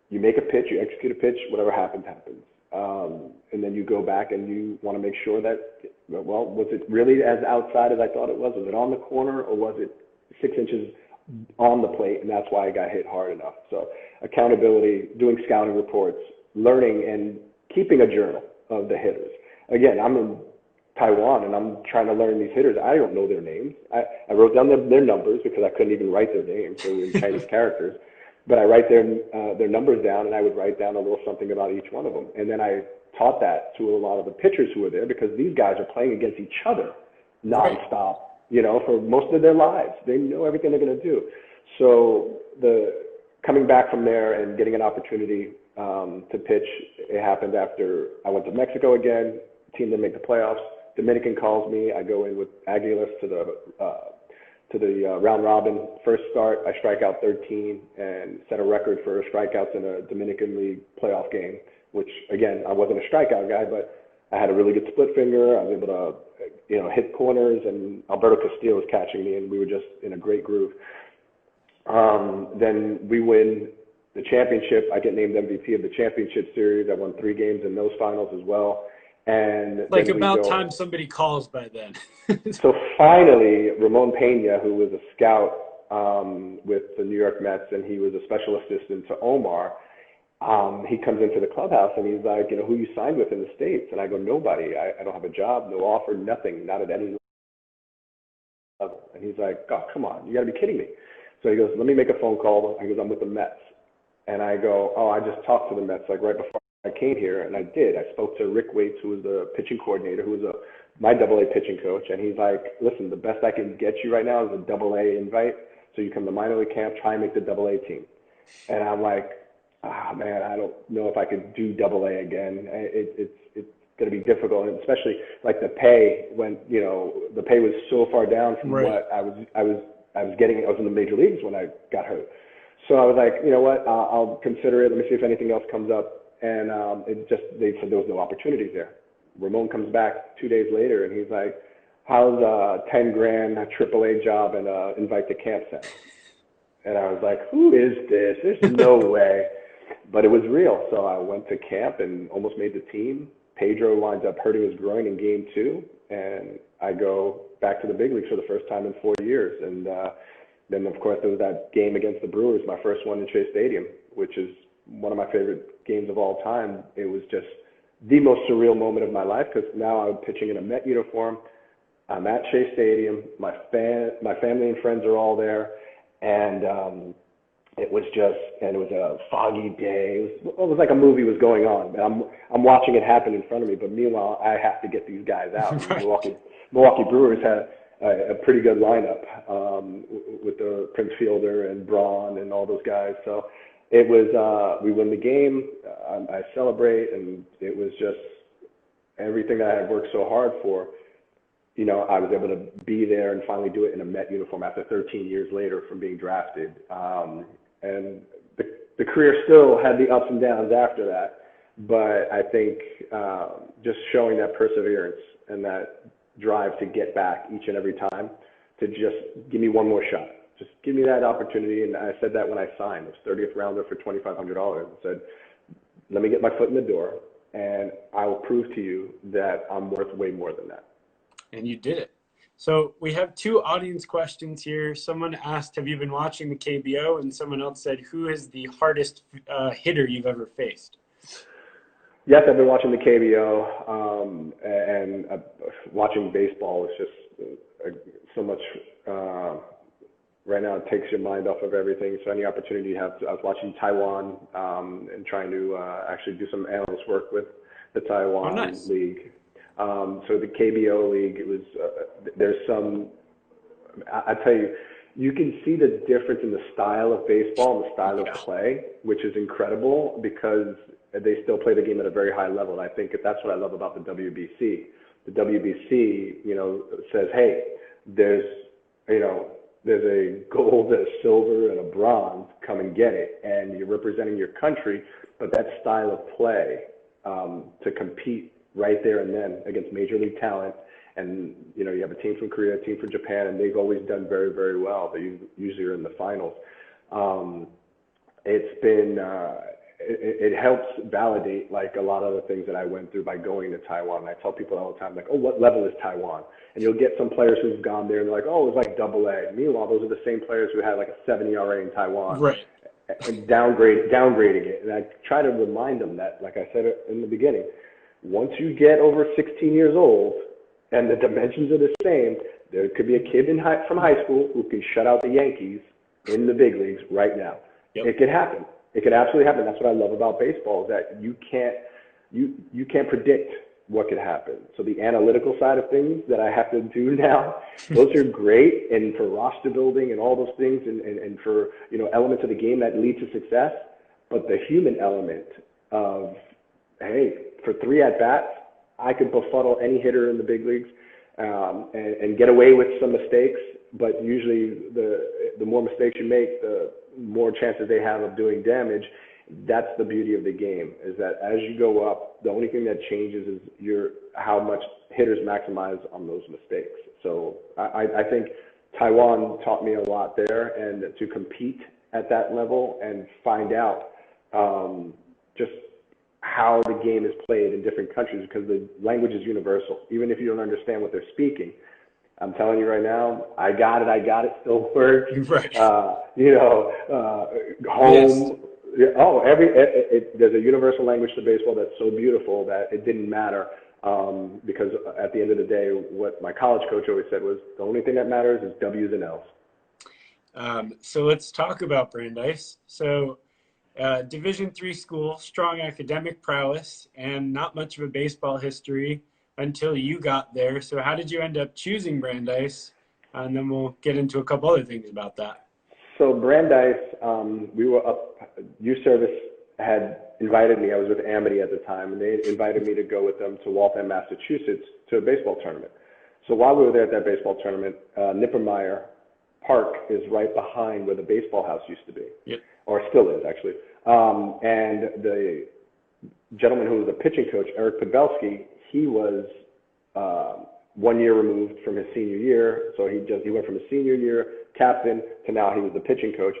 you make a pitch, you execute a pitch, whatever happens, happens. And then you go back and you want to make sure that, well, was it really as outside as I thought it was? Was it on the corner, or was it 6 inches on the plate, and that's why I got hit hard enough? So accountability, doing scouting reports, learning and keeping a journal of the hitters. Again, I'm in Taiwan and I'm trying to learn these hitters. I don't know their names. I wrote down their numbers because I couldn't even write their names. They were in Chinese characters. But I write their numbers down, and I would write down a little something about each one of them. And then I taught that to a lot of the pitchers who were there, because these guys are playing against each other nonstop, you know, for most of their lives. They know everything they're going to do. So coming back from there and getting an opportunity to pitch, it happened after I went to Mexico again. Team didn't make the playoffs. Dominican calls me. I go in with Aguilas to the round robin. First start, I strike out 13 and set a record for strikeouts in a Dominican League playoff game, which, again, I wasn't a strikeout guy, but I had a really good split finger. I was able to, you know, hit corners, and Alberto Castillo was catching me, and we were just in a great groove. Then we win the championship. I get named MVP of the championship series. I won 3 games in those finals as well. And like, about time somebody calls by then. So finally, Ramon Pena, who was a scout with the New York Mets, and he was a special assistant to Omar, he comes into the clubhouse and he's like, you know, who you signed with in the States? And I go, nobody. I don't have a job, no offer, nothing, not at any level. And he's like, oh, come on, you got to be kidding me. So he goes, let me make a phone call. He goes, I'm with the Mets. And I go, oh, I just talked to the Mets like right before I came here, and I did. I spoke to Rick Waits, who was the pitching coordinator, who was my AA pitching coach, and he's like, listen, the best I can get you right now is a AA invite, so you come to minor league camp, try and make the AA team. And I'm like, man, I don't know if I could do AA again. It's going to be difficult, and especially like the pay, when, you know, the pay was so far down from what I was getting. I was in the major leagues when I got hurt. So I was like, you know what, I'll consider it. Let me see if anything else comes up. And they said there was no opportunities there. Ramon comes back 2 days later, and he's like, how's $10,000 a AAA job and invite to camp center? And I was like, who is this? There's no way. But it was real. So I went to camp and almost made the team. Pedro winds up hurting his groin in game 2, and I go back to the big leagues for the first time in 4 years. And then, of course, there was that game against the Brewers, my first one in Shea Stadium, which is one of my favorite games of all time. It was just the most surreal moment of my life, because now I'm pitching in a Met uniform. I'm at Shea Stadium. My family and friends are all there, and it was a foggy day. It was like a movie was going on. I'm watching it happen in front of me, but meanwhile, I have to get these guys out. Milwaukee Brewers had a pretty good lineup with the Prince Fielder and Braun and all those guys. So it was, we win the game, I celebrate, and it was just everything that I had worked so hard for. You know, I was able to be there and finally do it in a Met uniform after 13 years later from being drafted. And the career still had the ups and downs after that, but I think just showing that perseverance and that drive to get back each and every time, to just give me one more shot. Just give me that opportunity. And I said that when I signed. It was 30th rounder for $2,500. I said, let me get my foot in the door, and I will prove to you that I'm worth way more than that. And you did it. So we have 2 audience questions here. Someone asked, have you been watching the KBO? And someone else said, who is the hardest hitter you've ever faced? Yes, I've been watching the KBO, and watching baseball is just so much. Right now, it takes your mind off of everything. So any opportunity you have, I was watching Taiwan and trying to actually do some analyst work with the Taiwan League. So the KBO League, it was, there's some, I tell you, you can see the difference in the style of baseball and the style of play, which is incredible, because they still play the game at a very high level. And I think that's what I love about the WBC. The WBC, you know, says, hey, there's a gold, a silver, and a bronze, come and get it. And you're representing your country, but that style of play to compete right there and then against major league talent. And, you know, you have a team from Korea, a team from Japan, and they've always done very, very well. They usually are in the finals. It's been it helps validate like a lot of the things that I went through by going to Taiwan. And I tell people all the time, like, oh, what level is Taiwan? And you'll get some players who've gone there and they're like, oh, it was like double A. Meanwhile, those are the same players who had like a 7 ERA in Taiwan Right. and downgrading it. And I try to remind them that, like I said in the beginning, once you get over 16 years old and the dimensions are the same, there could be a kid from high school who can shut out the Yankees in the big leagues right now. Yep. It could happen. It could absolutely happen. That's what I love about baseball, is that you can't predict what could happen. So the analytical side of things that I have to do now, those are great, and for roster building and all those things, and for, you know, elements of the game that lead to success. But the human element of, hey, for 3 at-bats, I could befuddle any hitter in the big leagues, and get away with some mistakes. But usually the more mistakes you make, the more chances they have of doing damage. That's the beauty of the game, is that as you go up, the only thing that changes is how much hitters maximize on those mistakes. So I think Taiwan taught me a lot there, and to compete at that level and find out just how the game is played in different countries, because the language is universal. Even if you don't understand what they're speaking, I'm telling you right now, I got it still works. Right. Home. Yes. Oh, there's a universal language to baseball that's so beautiful that it didn't matter, because at the end of the day, what my college coach always said was, the only thing that matters is W's and L's. So let's talk about Brandeis. So Division III school, strong academic prowess, and not much of a baseball history until you got there. So how did you end up choosing Brandeis? And then we'll get into a couple other things about that. So Brandeis, we were up, youth service had invited me. I was with Amity at the time, and they invited me to go with them to Waltham, Massachusetts, to a baseball tournament. So while we were there at that baseball tournament, Nippermeyer Park is right behind where the baseball house used to be. Yep. Or still is, actually. And the gentleman who was the pitching coach, Eric Pavelski, he was 1 year removed from his senior year. So he went from his senior year captain to now he was the pitching coach.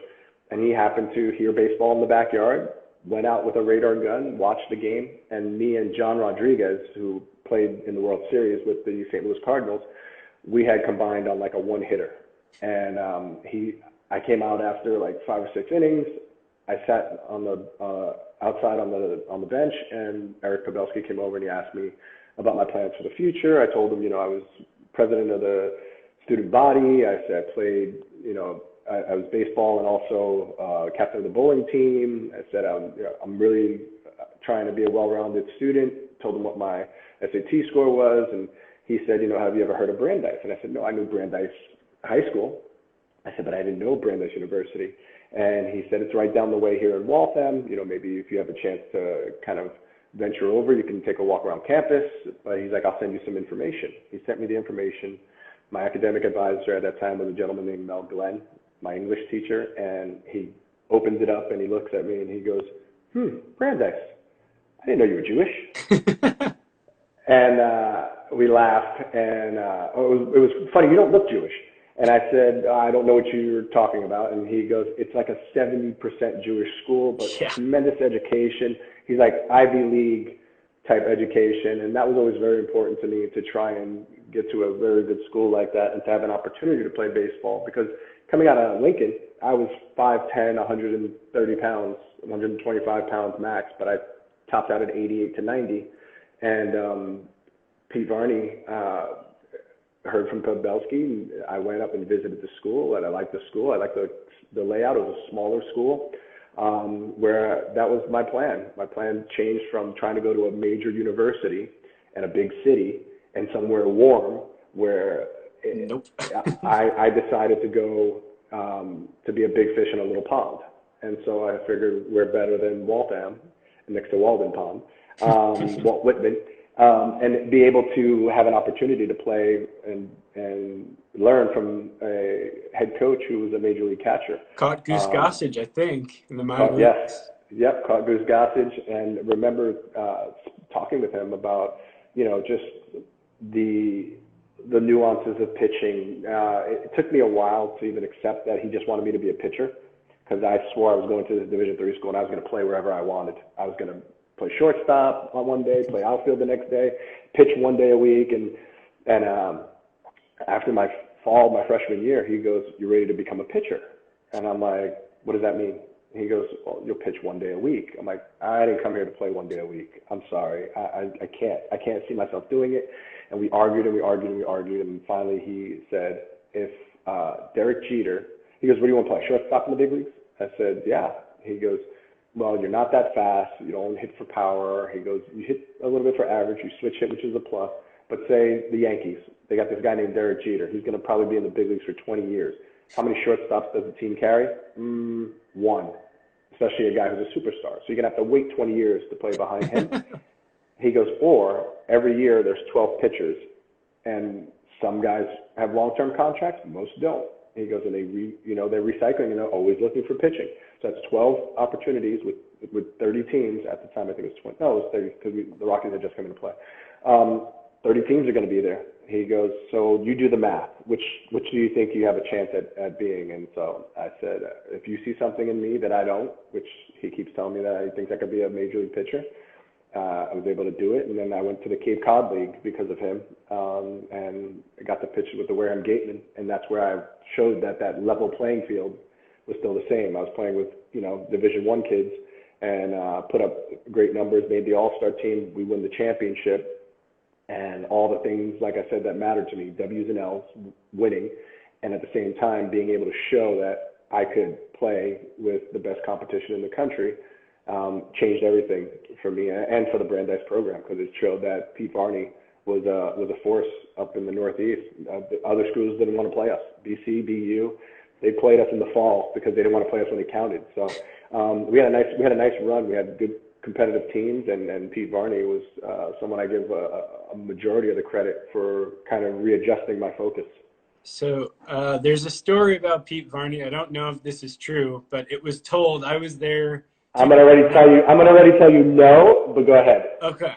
And he happened to hear baseball in the backyard, went out with a radar gun, watched the game, and me and John Rodriguez, who played in the World Series with the St. Louis Cardinals, we had combined on like a one-hitter. And I came out after like 5 or 6 innings. I sat on the outside on the bench, and Eric Pavelski came over and he asked me about my plans for the future. I told him, I was president of the student body. I said I played, I was baseball and also captain of the bowling team. I said I'm really trying to be a well-rounded student. Told him what my SAT score was, and he said, have you ever heard of Brandeis? And I said, no, I knew Brandeis High School. I said, but I didn't know Brandeis University. And he said, it's right down the way here in Waltham. Maybe if you have a chance to kind of venture over, you can take a walk around campus. But he's like, I'll send you some information. He sent me the information. My academic advisor at that time was a gentleman named Mel Glenn, my English teacher. And he opens it up and he looks at me and he goes, Brandeis, I didn't know you were Jewish. And we laughed, and it was funny. You don't look Jewish. And I said, I don't know what you're talking about. And he goes, it's like a 70% Jewish school, but tremendous education. He's like Ivy League type education. And that was always very important to me, to try and get to a very good school like that and to have an opportunity to play baseball. Because coming out of Lincoln, I was 5'10", 130 pounds, 125 pounds max, but I topped out at 88 to 90. And Pete Varney heard from Pavelski. I went up and visited the school, and I liked the school. I liked the layout. It was a smaller school, where that was my plan. My plan changed from trying to go to a major university and a big city and somewhere warm, where I decided to go to be a big fish in a little pond. And so I figured we're better than Waltham, next to Walden Pond, Walt Whitman. And be able to have an opportunity to play and learn from a head coach who was a major league catcher. Caught Goose Gossage, I think, in the minor leagues. Yes, yep, caught Goose Gossage, and remember talking with him about just the nuances of pitching. It took me a while to even accept that he just wanted me to be a pitcher, because I swore I was going to this Division III school and I was going to play wherever I wanted. I was going to play shortstop on one day, play outfield the next day, pitch one day a week. And after my freshman year, he goes, "You ready to become a pitcher?" And I'm like, "What does that mean?" He goes, "Well, you'll pitch one day a week." I'm like, "I didn't come here to play one day a week. I'm sorry. I can't see myself doing it." And we argued and we argued and we argued. And finally he said, if Derek Jeter, he goes, "What do you want to play? Shortstop in the big leagues?" I said, "Yeah." He goes, "Well, you're not that fast. You don't hit for power." He goes, "You hit a little bit for average. You switch hit, which is a plus. But say the Yankees, they got this guy named Derek Jeter. He's going to probably be in the big leagues for 20 years. How many shortstops does the team carry? One, especially a guy who's a superstar. So you're going to have to wait 20 years to play behind him." He goes, "Or every year there's 12 pitchers, and some guys have long-term contracts, most don't." He goes, "And they're recycling and they're always looking for pitching. So that's 12 opportunities with 30 teams at the time. I think it was 20. No, it was 30 because the Rockies had just come into play. 30 teams are going to be there." He goes, "So you do the math. Which do you think you have a chance at being?" And so I said, "If you see something in me that I don't," which he keeps telling me that he thinks I could be a major league pitcher. I was able to do it, and then I went to the Cape Cod League because of him, and I got to pitch with the Wareham Gatemen, and that's where I showed that level playing field was still the same. I was playing with Division I kids, and put up great numbers, made the All-Star team. We won the championship, and all the things, like I said, that mattered to me, W's and L's, winning, and at the same time being able to show that I could play with the best competition in the country. Changed everything for me and for the Brandeis program, because it showed that Pete Varney was a force up in the Northeast. The other schools didn't want to play us. BC, BU, they played us in the fall because they didn't want to play us when it counted. So we had a nice run. We had good competitive teams, and Pete Varney was someone I give a majority of the credit for kind of readjusting my focus. So there's a story about Pete Varney. I don't know if this is true, but it was told. I was there. I'm gonna already tell you no, but go ahead. Okay.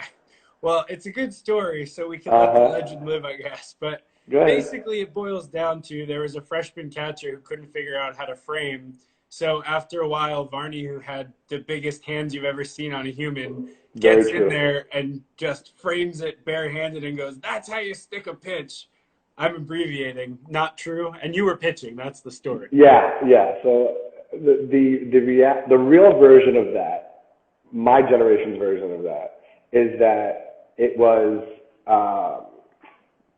Well, it's a good story, so we can let the legend live, I guess. But basically, it boils down to there was a freshman catcher who couldn't figure out how to frame. So after a while, Varney, who had the biggest hands you've ever seen on a human, gets in there and just frames it barehanded and goes, "That's how you stick a pitch." I'm abbreviating. Not true. And you were pitching. That's the story. Yeah. So the real version of that, my generation's version of that, is that it was,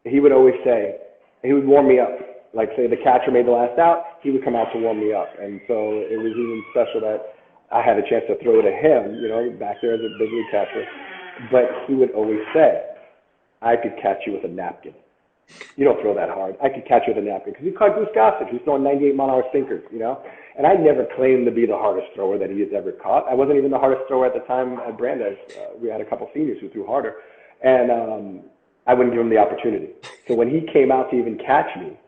he would always say, he would warm me up. Like, say the catcher made the last out, he would come out to warm me up. And so it was even special that I had a chance to throw to him, back there as a big league catcher. But he would always say, "I could catch you with a napkin. You don't throw that hard. I could catch you with a napkin." Because he caught Goose Gossage. He's throwing 98-mile-an-hour sinkers, And I never claimed to be the hardest thrower that he has ever caught. I wasn't even the hardest thrower at the time at Brandeis. We had a couple seniors who threw harder. And I wouldn't give him the opportunity. So when he came out to even catch me,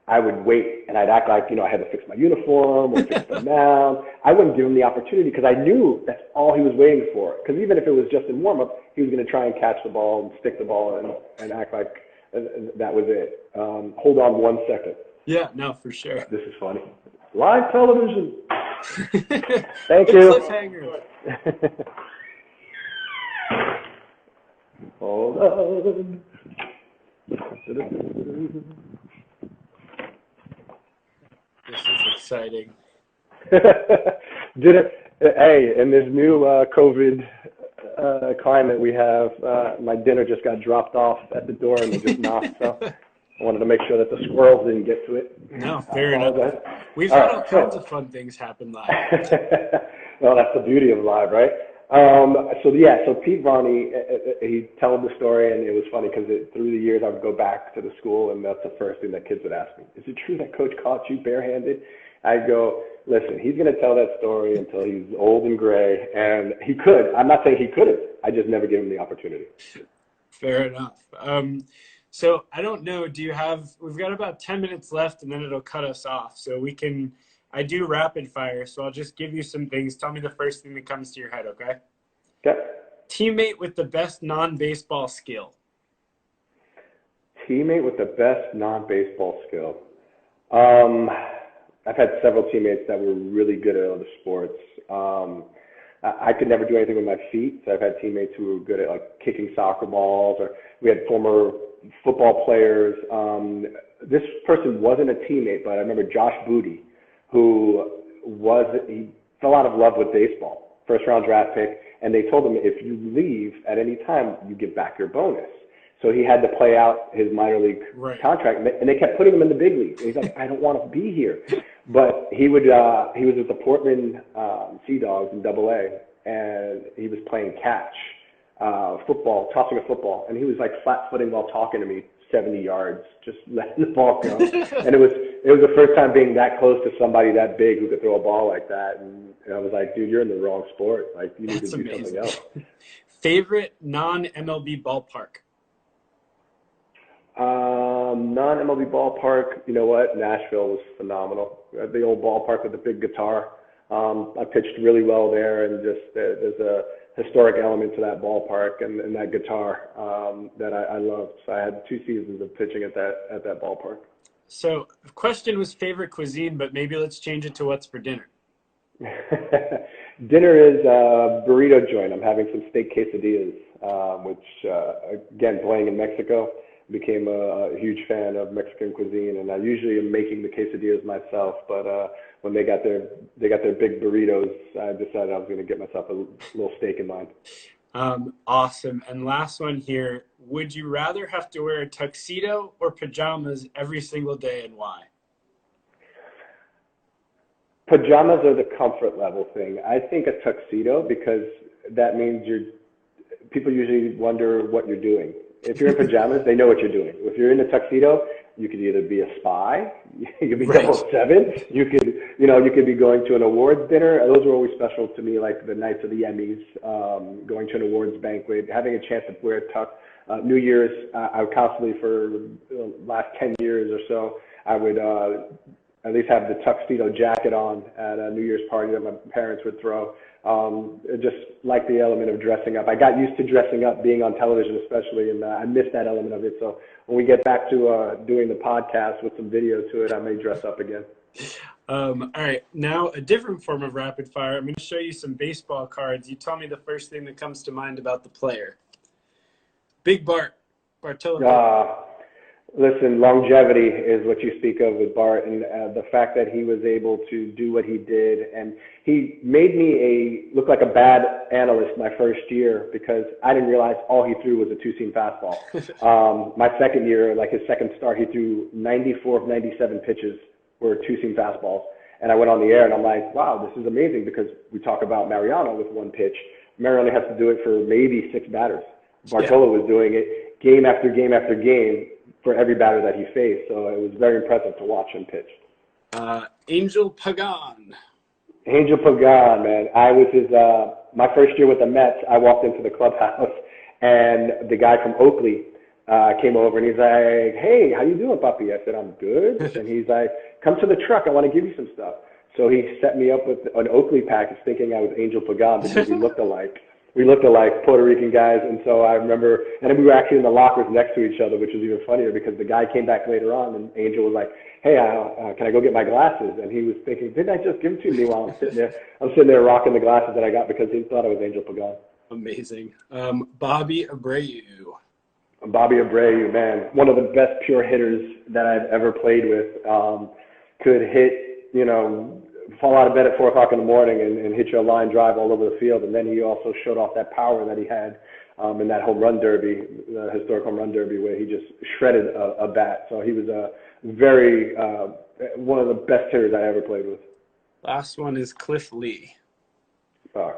I would wait, and I'd act like, I had to fix my uniform or fix the mound. I wouldn't give him the opportunity because I knew that's all he was waiting for. Because even if it was just in warm-up, he was going to try and catch the ball and stick the ball and act like that was it. Hold on 1 second. Yeah, no, for sure. This is funny. Live television. Thank you. Cliffhanger. Hold on. This is exciting. Hey, in this new COVID climate we have, my dinner just got dropped off at the door and they just knocked. So I wanted to make sure that the squirrels didn't get to it. No, fair enough. We've had all kinds of fun things happen live. Well, that's the beauty of live, right? So Pete Varney, he told the story, and it was funny because through the years I would go back to the school, and that's the first thing that kids would ask me: "Is it true that Coach caught you barehanded?" I'd go, "Listen, he's going to tell that story until he's old and gray, and he could. I'm not saying he couldn't. I just never gave him the opportunity." Fair enough. So I don't know. We've got about 10 minutes left, and then it'll cut us off. So I do rapid fire, so I'll just give you some things. Tell me the first thing that comes to your head, okay? Okay. Teammate with the best non-baseball skill. Teammate with the best non-baseball skill. I've had several teammates that were really good at other sports. I could never do anything with my feet, so I've had teammates who were good at like kicking soccer balls, or we had former football players. This person wasn't a teammate, but I remember Josh Booty, he fell out of love with baseball, first round draft pick, and they told him if you leave at any time, you get back your bonus. So he had to play out his minor league contract, and they kept putting him in the big leagues. And he's like, I don't want to be here. But he was with the Portland Sea Dogs in AA, and he was playing catch, football, tossing a football, and he was like flat-footing while talking to me 70 yards, just letting the ball go. And it was the first time being that close to somebody that big who could throw a ball like that. And I was like, dude, you're in the wrong sport. Like, you need to do something else. Favorite non-MLB ballpark? Non-MLB ballpark, you know what? Nashville was phenomenal. The old ballpark with the big guitar. I pitched really well there, and just there's a historic element to that ballpark and that guitar that I loved. So I had 2 seasons of pitching at that ballpark. So the question was favorite cuisine, but maybe let's change it to what's for dinner. Dinner is a burrito joint. I'm having some steak quesadillas, which, again, playing in Mexico, became a huge fan of Mexican cuisine, and I usually am making the quesadillas myself, but when they got their big burritos, I decided I was going to get myself a little steak in mind. Awesome. And last one here, would you rather have to wear a tuxedo or pajamas every single day, and why? Pajamas are the comfort level thing. I think a tuxedo, because that means people usually wonder what you're doing. If you're in pajamas, they know what you're doing. If you're in a tuxedo, you could either be a spy, you could be 007, you could be going to an awards dinner. Those were always special to me, like the nights of the Emmys, going to an awards banquet, having a chance to wear a tux. New Year's, I would constantly, for the last 10 years or so, I would at least have the tuxedo jacket on at a New Year's party that my parents would throw. Just like the element of dressing up. I got used to dressing up, being on television especially, and I missed that element of it. So when we get back to doing the podcast with some video to it, I may dress up again. All right, now a different form of rapid fire. I'm going to show you some baseball cards. You tell me the first thing that comes to mind about the player. Big Bartolo. Listen, longevity is what you speak of with Bart, and the fact that he was able to do what he did, and he made me look like a bad analyst my first year, because I didn't realize all he threw was a 2-seam fastball. My second year, like his second start, he threw 94 of 97 pitches were 2-seam fastballs, and I went on the air and I'm like, wow, this is amazing, because we talk about Mariano with 1 pitch. Mariano has to do it for maybe 6 batters. Bartolo was doing it game after game after game for every batter that he faced. So it was very impressive to watch him pitch. Angel Pagan. Angel Pagan, man. I was my first year with the Mets, I walked into the clubhouse, and the guy from Oakley came over, and he's like, hey, how you doing, Papi? I said, I'm good. And he's like, come to the truck. I want to give you some stuff. So he set me up with an Oakley package, thinking I was Angel Pagan, because we looked alike. We looked alike, Puerto Rican guys, and so I remember, and then we were actually in the lockers next to each other, which was even funnier, because the guy came back later on, and Angel was like, hey, can I go get my glasses? And he was thinking, didn't I just give them to me while I'm sitting there? I'm sitting there rocking the glasses that I got because he thought I was Angel Pagan. Amazing. Bobby Abreu. Bobby Abreu, man, one of the best pure hitters that I've ever played with. Could hit, fall out of bed at 4 o'clock in the morning and hit you a line drive all over the field. And then he also showed off that power that he had in that home run derby, the historic home run derby, where he just shredded a bat. So he was very one of the best hitters I ever played with. Last one is Cliff Lee.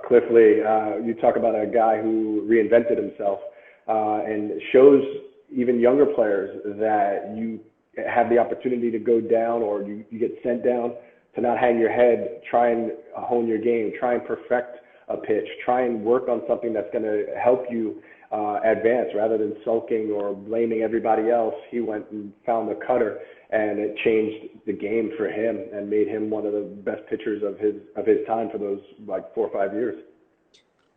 Cliff Lee, you talk about a guy who reinvented himself and shows even younger players that you have the opportunity to go down, or you get sent down, to not hang your head, try and hone your game, try and perfect a pitch, try and work on something that's going to help you advance, rather than sulking or blaming everybody else. He went and found the cutter, and it changed the game for him and made him one of the best pitchers of his time for those 4 or 5 years.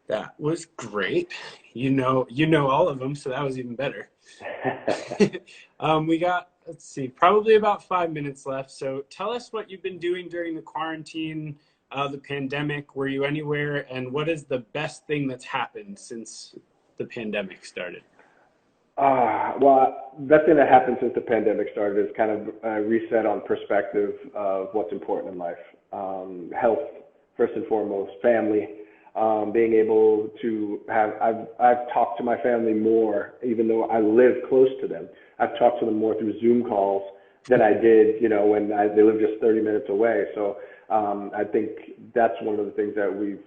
That was great. You know all of them, so that was even better. We got let's see, probably about 5 minutes left. So tell us what you've been doing during the quarantine, the pandemic. Were you anywhere? And what is the best thing that's happened since the pandemic started? Well, best thing that happened since the pandemic started is kind of a reset on perspective of what's important in life. Health, first and foremost, family, being able to have, I've talked to my family more, even though I live close to them. I've talked to them more through Zoom calls than I did, when they live just 30 minutes away. So I think that's one of the things that we've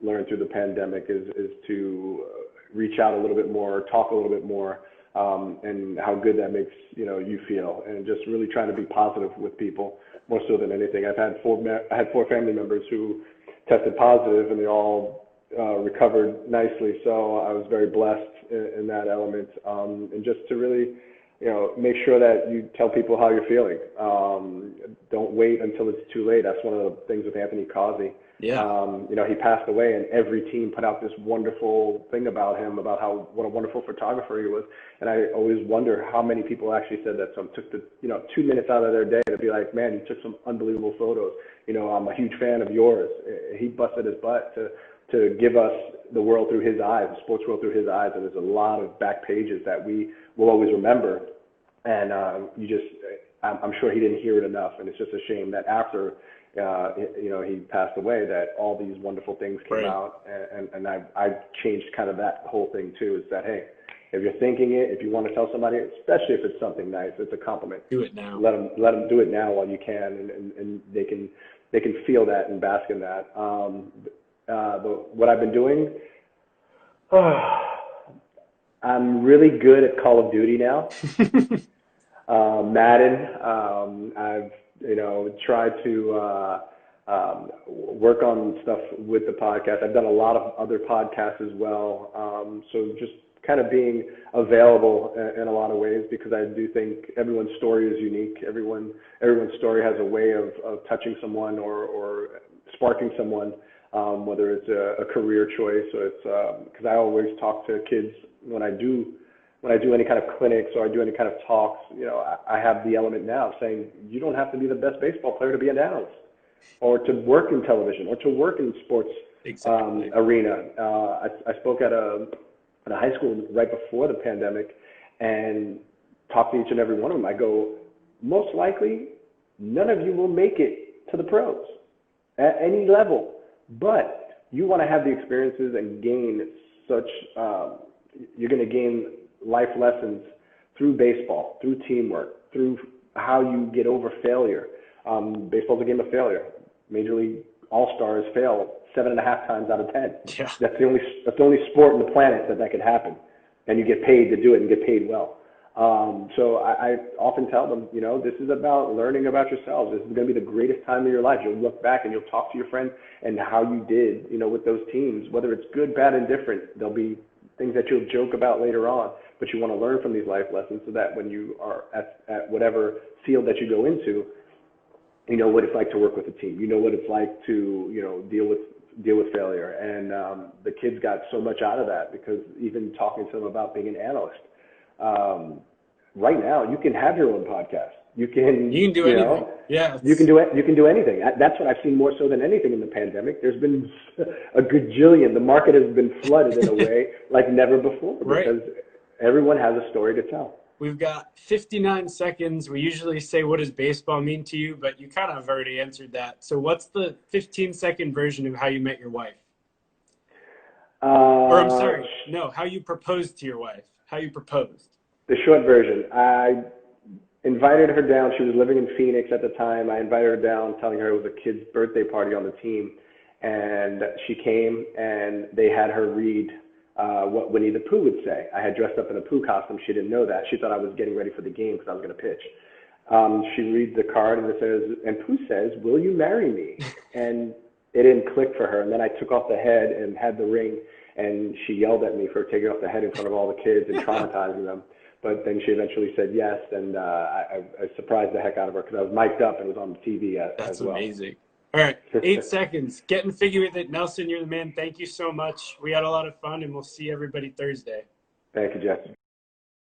learned through the pandemic is to reach out a little bit more, talk a little bit more, and how good that makes, you feel, and just really trying to be positive with people more so than anything. I had 4 family members who tested positive, and they all recovered nicely. So I was very blessed in that element, and just to really, make sure that you tell people how you're feeling. Don't wait until it's too late. That's one of the things with Anthony Causey. Yeah. He passed away, and every team put out this wonderful thing about him, about what a wonderful photographer he was. And I always wonder how many people actually said that. Some took the 2 minutes out of their day to be like, man, you took some unbelievable photos. I'm a huge fan of yours. He busted his butt to give us the world through his eyes, the sports world through his eyes. And there's a lot of back pages that we will always remember. And I'm sure he didn't hear it enough. And it's just a shame that after he passed away, that all these wonderful things came out, and I've changed kind of that whole thing too. Is that, hey, if you're thinking it, if you want to tell somebody, especially if it's something nice, it's a compliment. Do it now. Let them do it now while you can, and they can feel that and bask in that. What I've been doing, I'm really good at Call of Duty now. Madden. I've try to work on stuff with the podcast. I've done a lot of other podcasts as well. So just kind of being available in a lot of ways, because I do think everyone's story is unique. Everyone's story has a way of touching someone or sparking someone, whether it's a career choice or it's because I always talk to kids when I do any kind of clinics or I do any kind of talks. I have the element now of saying you don't have to be the best baseball player to be an analyst, or to work in television, or to work in sports arena. I spoke at a high school right before the pandemic and talked to each and every one of them. I go, most likely, none of you will make it to the pros at any level, but you want to have the experiences and gain such, you're going to gain life lessons through baseball, through teamwork, through how you get over failure. Baseball's a game of failure. Major League All-Stars fail 7.5 times out of 10. Yeah. That's the only sport on the planet that could happen, and you get paid to do it and get paid well. So I often tell them, this is about learning about yourselves. This is going to be the greatest time of your life. You'll look back and you'll talk to your friends and how you did, with those teams, whether it's good, bad, and different. There'll be things that you'll joke about later on, but you want to learn from these life lessons so that when you are at whatever field that you go into, you know what it's like to work with a team. You know what it's like to, deal with failure. And the kids got so much out of that, because even talking to them about being an analyst, right now you can have your own podcast. You can do anything. Yeah. You can do it. You can do anything. That's what I've seen more so than anything in the pandemic. There's been a gajillion. The market has been flooded in a way like never before, because everyone has a story to tell. We've got 59 seconds. We usually say, what does baseball mean to you? But you kind of have already answered that. So what's the 15-second version of how you met your wife? Or I'm sorry, no, how you proposed to your wife. How you proposed. The short version. I invited her down. She was living in Phoenix at the time. I invited her down, telling her it was a kid's birthday party on the team. And she came, and they had her read what Winnie the Pooh would say. I had dressed up in a Pooh costume. She didn't know that. She thought I was getting ready for the game because I was going to pitch. She reads the card, and it says, and Pooh says, "Will you marry me?" And it didn't click for her. And then I took off the head and had the ring, and she yelled at me for taking off the head in front of all the kids and traumatizing them. But then she eventually said yes, and I surprised the heck out of her because I was mic'd up and was on the TV as well. That's amazing. All right, 8 seconds. Getting Figgy with it. Nelson, you're the man. Thank you so much. We had a lot of fun, and we'll see everybody Thursday. Thank you, Jeff.